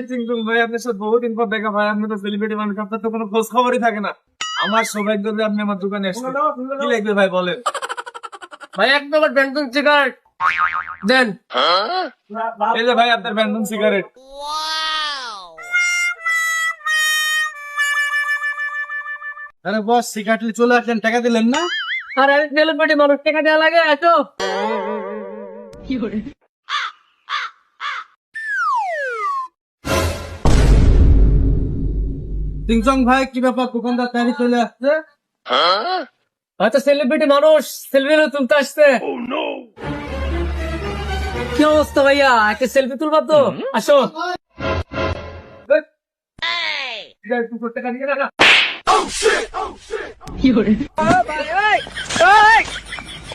চিংটুং ভাই, আপনার সাথে বহুদিন পর দেখা ভাই। আপনি তো সেলিব্রিটি মানুষ, আপনার তো কোনো খোঁজ খবরই থাকে না। আমার সৌভাগ্য যে আপনি আমার দোকানে এসেছেন। কি লাগবে ভাই বলেন? ভাই এক প্যাকেট ব্যান্ডন সিগারেট দেন। এই যে ভাই আপনার ব্যান্ডন সিগারেট। আরে বস, সিগারেট চলে আসলেন, টাকা দিলেন না? আর আমি সেলিব্রিটি মানুষ, টাকা দেওয়া লাগে এত? চিংচং ভাই, কি ব্যাপার? দোকানদার তাড়ি চলে আসছে। হয়তো সেলিব্রিটি মানুষ, সেলফি তুলতে আসছে। কি অবস্থা ভাইয়া, একটা সেলফি তুলবা তো? আসো। টাকা দিয়ে রাখা। কি করে